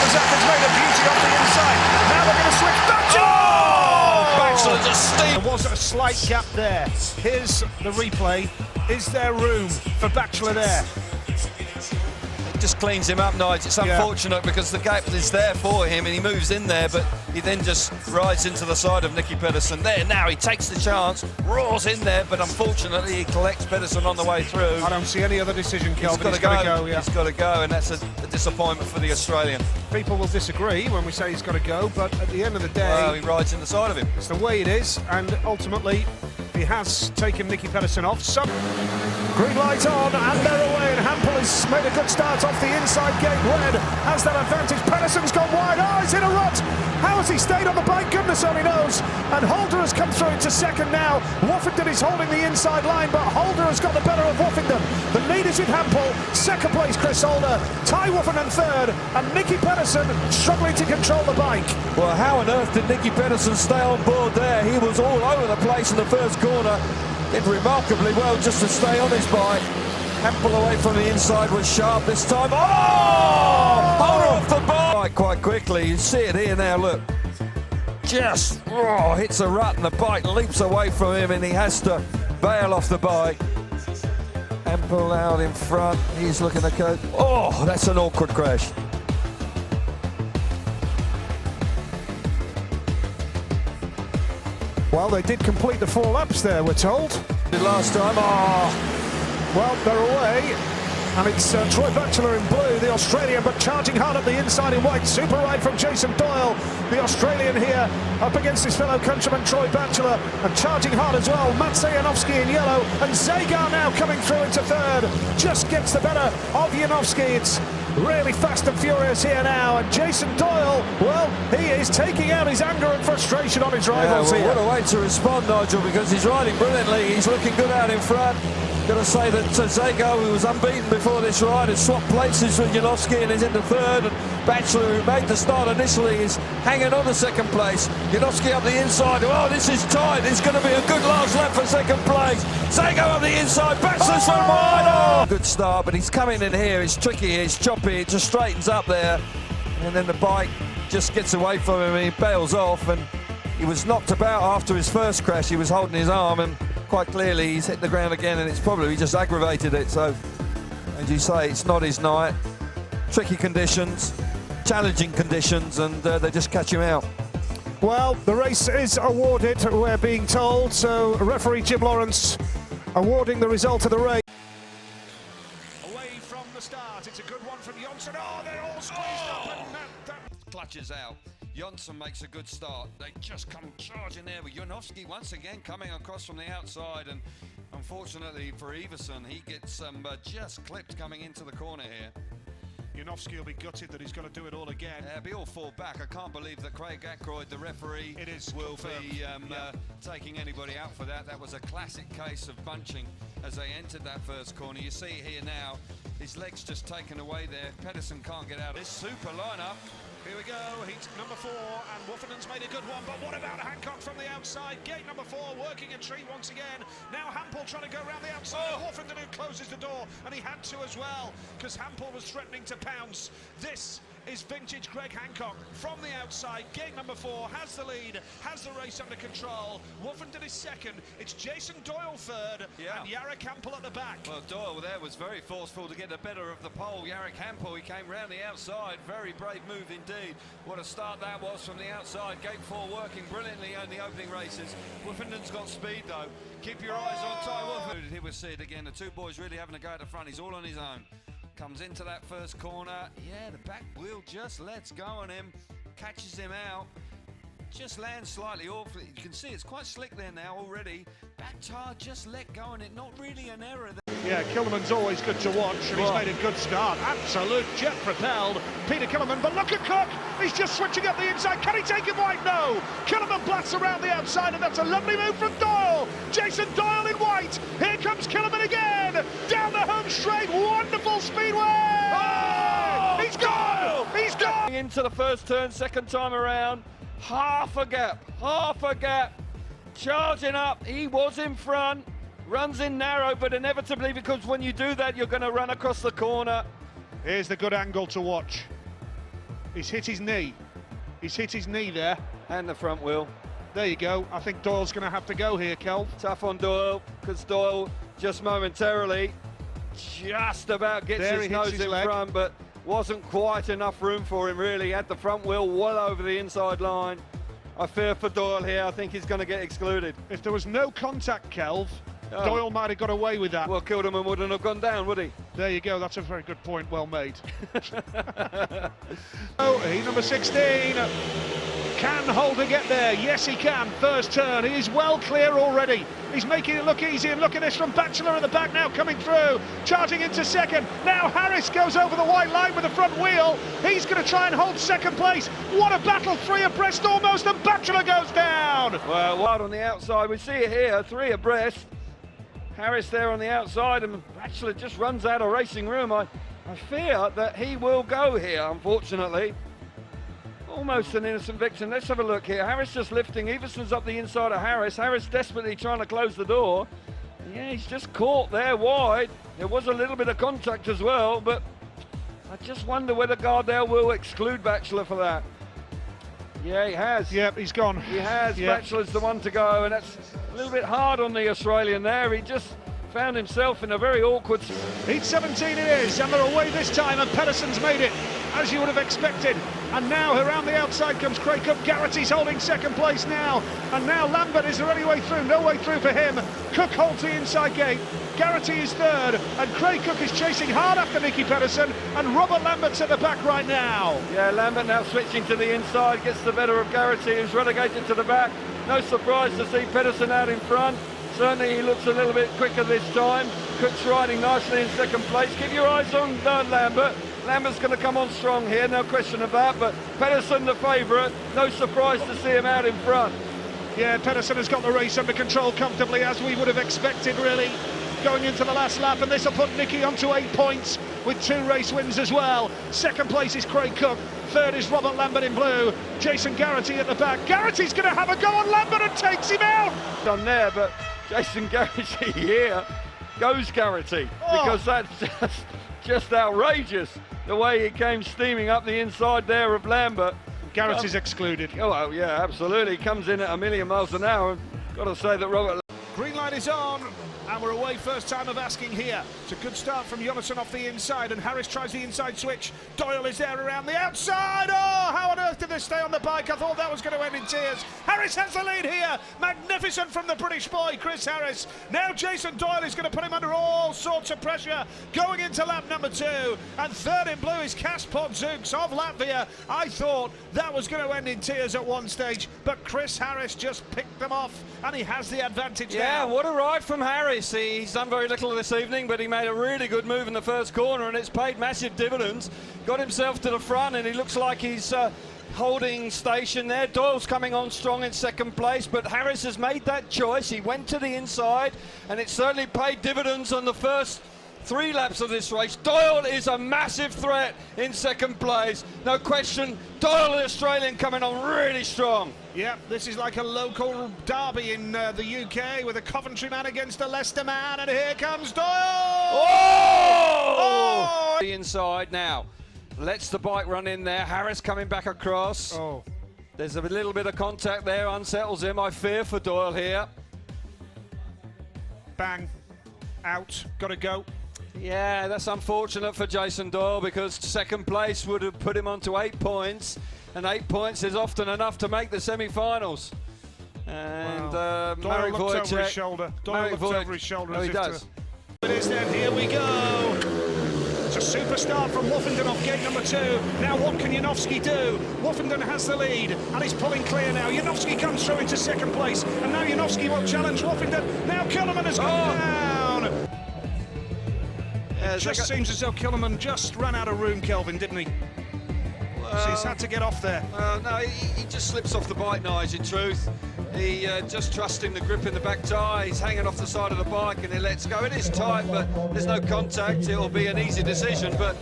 Zacher's made a beauty off the inside. Now we're going to switch. Bachelor just steam. There was a slight gap there. Here's the replay. Is there room for Bachelor there? Just cleans him up, Nigel. It's unfortunate because the gap is there for him and he moves in there, but he then just rides into the side of Nicky Pedersen there. Now he takes the chance, roars in there, but unfortunately he collects Pedersen on the way through. I don't see any other decision, Kelvin. He's got to go. He's got to go, and that's a disappointment for the Australian. People will disagree when we say he's got to go, but at the end of the day, well, he rides in the side of him. It's the way it is, and ultimately he has taken Nicky Pedersen off. Green light on, and they're away, and Hampel has made a good start off the inside gate. Red has that advantage. Pedersen's gone wide. Oh, he's in a rut. How has he stayed on the bike? Goodness only knows. And Holder has come through into second now. Woffington is holding the inside line, but Holder has got the better of Woffington. The lead is with Hampel. Second place, Chris Holder. Ty Woffington third, and Nicky Pedersen struggling to control the bike. Well, how on earth did Nicky Pedersen stay on board there? He was all over the place in the first corner. Did remarkably well just to stay on his bike. Hampel away from the inside was sharp this time. Oh! Holder off the bike quite quickly. You see it here now, look. Just hits a rut and the bike leaps away from him and he has to bail off the bike. Hampel out in front. He's looking to go. Oh, that's an awkward crash. Well, they did complete the 4 laps there, we're told. Last time, well, they're away, and it's Troy Batchelor in blue, the Australian, but charging hard up the inside in white. Super ride from Jason Doyle, the Australian here, up against his fellow countryman Troy Batchelor, and charging hard as well. Matt Janowski in yellow, and Zagar now coming through into third. Just gets the better of Janowski. It's really fast and furious here now, and Jason Doyle, well, he is taking out his anger and frustration on his rivals here. What a way to respond, Nigel, because he's riding brilliantly. He's looking good out in front. Got to say that Zago, who was unbeaten before this ride, has swapped places with Janowski and is into third. And Batchelor, who made the start initially, is hanging on to second place. Janowski up the inside. Oh, this is tight. It's going to be a good last lap for second place. Zago up the inside. Batchelor's from wide. Oh! Good start, but he's coming in here. It's tricky. It's choppy. It just straightens up there, and then the bike just gets away from him and he bails off. And he was knocked about after his first crash. He was holding his arm, and quite clearly he's hit the ground again, and it's probably just aggravated it. So, as you say, it's not his night. Tricky conditions, challenging conditions, and they just catch him out. Well, the race is awarded, we're being told, so referee Jim Lawrence awarding the result of the race. Away from the start, it's a good one from Jonsson. Oh, they all squeezed up, and that clutches out. Jonsson makes a good start. They just come charging there with Janowski once again coming across from the outside, and unfortunately for Everson, he gets just clipped coming into the corner here. Janowski will be gutted that he's got to do it all again. Be all fall back. I can't believe that Craig Ackroyd, the referee, will be taking anybody out for that. That was a classic case of bunching as they entered that first corner. You see here now, his legs just taken away there. Pedersen can't get out of this super lineup. Here we go, heat number 4, and Woffington's made a good one, but what about Hancock from the outside? Gate number 4, working a treat once again. Now Hampel trying to go around the outside. Woffington who closes the door, and he had to as well, because Hampel was threatening to pounce. This is vintage Greg Hancock from the outside. Gate number 4 has the lead, has the race under control. Woffington is second. It's Jason Doyle third, and Jarek Hampel at the back. Well, Doyle there was very forceful to get the better of the pole. Jarek Hampel, he came round the outside. Very brave move indeed. What a start that was from the outside. Gate 4 working brilliantly on the opening races. Woffington's got speed though. Keep your eyes on Ty Woffington. Here we see it again. The two boys really having a go at the front. He's all on his own. Comes into that first corner. Yeah, the back wheel just lets go on him. Catches him out. Just lands slightly off. You can see it's quite slick there now already. Back tire just let go on it. Not really an error there. Yeah, Killerman's always good to watch, and he's made a good start. Absolute jet propelled Peter Killerman, but look at Cook. He's just switching up the inside. Can he take him wide? No. Killerman blasts around the outside, and that's a lovely move from Doyle. Jason Doyle in white. Here comes Killerman again. Down the home straight. Wonderful Speedway. Oh, he's gone. He's gone. Into the first turn, second time around. Half a gap. Charging up. He was in front. Runs in narrow, but inevitably, because when you do that, you're going to run across the corner. Here's the good angle to watch. He's hit his knee. He's hit his knee there. And the front wheel. There you go. I think Doyle's going to have to go here, Kelv. Tough on Doyle, because Doyle just momentarily just about gets There his he hits nose his in leg. front, but wasn't quite enough room for him, really. Had the front wheel well over the inside line. I fear for Doyle here. I think he's going to get excluded. If there was no contact, Kelv, Oh. Doyle might have got away with that. Well, Kilderman wouldn't have gone down, would he? There you go. That's a very good point. Well made. Oh, he number 16 can hold to get there. Yes, he can. First turn. He is well clear already. He's making it look easy. And look at this from Batchelor at the back now coming through. Charging into second. Now Harris goes over the white line with the front wheel. He's going to try and hold second place. What a battle. 3 abreast almost. And Batchelor goes down. Well, wide on the outside. We see it here. 3 abreast. Harris there on the outside, and Batchelor just runs out of racing room. I fear that he will go here, unfortunately. Almost an innocent victim. Let's have a look here. Harris just lifting. Everson's up the inside of Harris. Harris desperately trying to close the door. Yeah, he's just caught there wide. There was a little bit of contact as well, but I just wonder whether Gardell will exclude Batchelor for that. Yeah, he has. Yep, he's gone. He has. Yep. Batchelor's the one to go, and that's a little bit hard on the Australian there. He just found himself in a very awkward... Heat 17 it is, and they're away this time, and Pedersen's made it, as you would have expected. And now around the outside comes Craig Cook. Garrity's holding second place now, and now Lambert is the only way through. No way through for him. Cook holds the inside gate. Garrity is third, and Craig Cook is chasing hard after Nicky Pedersen, and Robert Lambert's at the back right now. Yeah, Lambert now switching to the inside, gets the better of Garrity, who's relegated to the back. No surprise to see Pedersen out in front. Certainly he looks a little bit quicker this time. Cook's riding nicely in second place. Keep your eyes on Lambert. Lambert's going to come on strong here, no question of that, but Pedersen the favourite. No surprise to see him out in front. Yeah, Pedersen has got the race under control comfortably, as we would have expected, really, going into the last lap, and this will put Nicky onto 8 points with 2 race wins as well. Second place is Craig Cook. Third is Robert Lambert in blue. Jason Garrity at the back. Garrity's going to have a go on Lambert and takes him out. Done there, but Jason Garrity here goes Garrity, because that's just outrageous, the way he came steaming up the inside there of Lambert. Garrity's excluded. Oh, well, yeah, absolutely. Comes in at 1,000,000 miles an hour. Got to say that Robert... Green light is on, and we're away. First time of asking here. It's a good start from Jonasson off the inside, and Harris tries the inside switch. Doyle is there around the outside. Oh, how on earth did this stay on the bike? I thought that was going to end in tears. Harris has the lead here. Magnificent from the British boy, Chris Harris. Now Jason Doyle is going to put him under all sorts of pressure going into lap number 2. And third in blue is Kaspar Zeuks of Latvia. I thought that was going to end in tears at one stage, but Chris Harris just picked them off, and he has the advantage now. Yeah, what a ride from Harris. He's done very little this evening, but he made a really good move in the first corner, and it's paid massive dividends. Got himself to the front, and he looks like he's holding station there. Doyle's coming on strong in second place, but Harris has made that choice. He went to the inside, and it certainly paid dividends on the first 3 laps of this race. Doyle is a massive threat in second place. No question, Doyle the Australian coming on really strong. Yeah, this is like a local derby in the UK with a Coventry man against a Leicester man, and here comes Doyle! Oh! The inside now. Lets the bike run in there. Harris coming back across. Oh. There's a little bit of contact there, unsettles him. I fear for Doyle here. Bang. Out. Gotta go. Yeah, that's unfortunate for Jason Doyle, because second place would have put him onto 8 points, and 8 points is often enough to make the semi-finals. And Doyle Marek looks over his Wojciech. shoulder. Doyle looks over his shoulder. Oh, as he if does. It is then. Here we go. It's a super start from Woffington off gate number 2. Now what can Janowski do? Woffington has the lead, and he's pulling clear now. Janowski comes through into second place, and now Janowski will challenge Woffington. Now Killerman has gone down. It just seems as though Killerman just ran out of room, Kelvin, didn't he? So he's had to get off there. No, he just slips off the bike, Nige, in truth. He just trusting the grip in the back tyre. He's hanging off the side of the bike, and he lets go. It is tight, but there's no contact. It'll be an easy decision, but